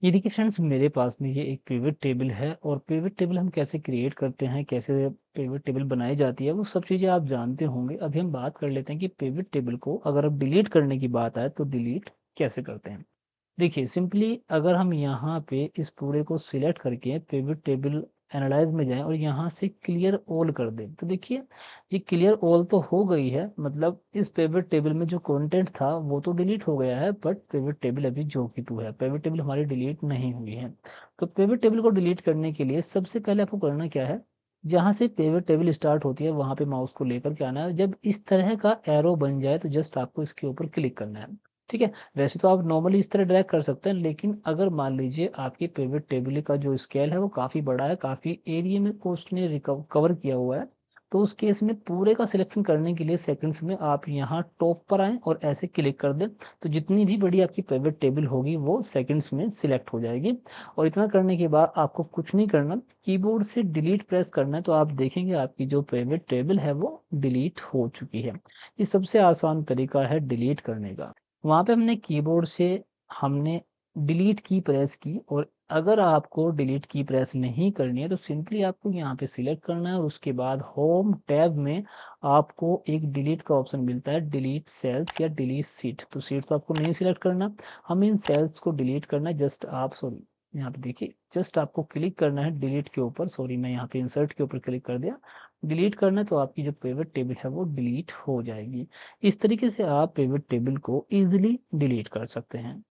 ये देखिए फ्रेंड्स, मेरे पास में ये एक पिवट टेबल है और पिवट टेबल हम कैसे क्रिएट करते हैं, कैसे पिवट टेबल बनाई जाती है, वो सब चीज़ें आप जानते होंगे। अभी हम बात कर लेते हैं कि पिवट टेबल को अगर अब डिलीट करने की बात आए तो डिलीट कैसे करते हैं। देखिए सिंपली अगर हम यहाँ पे इस पूरे को सिलेक्ट करके पिवट टेबल एनालाइज में जाएं और यहाँ से क्लियर ऑल कर दें, तो देखिए ये क्लियर ऑल तो हो गई है, मतलब इस पिवट टेबल में जो कंटेंट था वो तो डिलीट हो गया है, बट पिवट टेबल अभी जो की तू है, पिवट टेबल हमारी डिलीट नहीं हुई है। तो पिवट टेबल को डिलीट करने के लिए सबसे पहले आपको करना क्या है, जहाँ से पिवट टेबल स्टार्ट होती है वहां पे माउस को लेकर के आना है। जब इस तरह का एरो बन जाए तो जस्ट आपको इसके ऊपर क्लिक करना है। ठीक है। वैसे तो आप नॉर्मली इस तरह ड्रैग कर सकते हैं, लेकिन अगर मान लीजिए आपकी पिवट टेबल का जो स्केल है वो काफ़ी बड़ा है, काफ़ी एरिया में को उसने कवर किया हुआ है, तो उस केस में पूरे का सिलेक्शन करने के लिए सेकंड्स में आप यहाँ टॉप पर आएँ और ऐसे क्लिक कर दें, तो जितनी भी बड़ी आपकी पिवट टेबल होगी वो सेकंड्स में सिलेक्ट हो जाएगी। और इतना करने के बाद आपको कुछ नहीं करना, कीबोर्ड से डिलीट प्रेस करना है, तो आप देखेंगे आपकी जो पिवट टेबल है वो डिलीट हो चुकी है। ये सबसे आसान तरीका है डिलीट करने का। वहाँ पे हमने कीबोर्ड से हमने डिलीट की प्रेस की, और अगर आपको डिलीट की प्रेस नहीं करनी है तो सिंपली आपको यहाँ पे सिलेक्ट करना है और उसके बाद होम टैब में आपको एक डिलीट का ऑप्शन मिलता है, डिलीट सेल्स या डिलीट सीट। तो सीट तो आपको नहीं सिलेक्ट करना, हमें इन सेल्स को डिलीट करना है। जस्ट आप सॉरी, यहाँ पे देखिए जस्ट आपको क्लिक करना है डिलीट के ऊपर, सॉरी मैं यहाँ पे इंसर्ट के ऊपर क्लिक कर दिया, डिलीट करना है, तो आपकी जो पिवट टेबल है वो डिलीट हो जाएगी। इस तरीके से आप पिवट टेबल को इजीली डिलीट कर सकते हैं।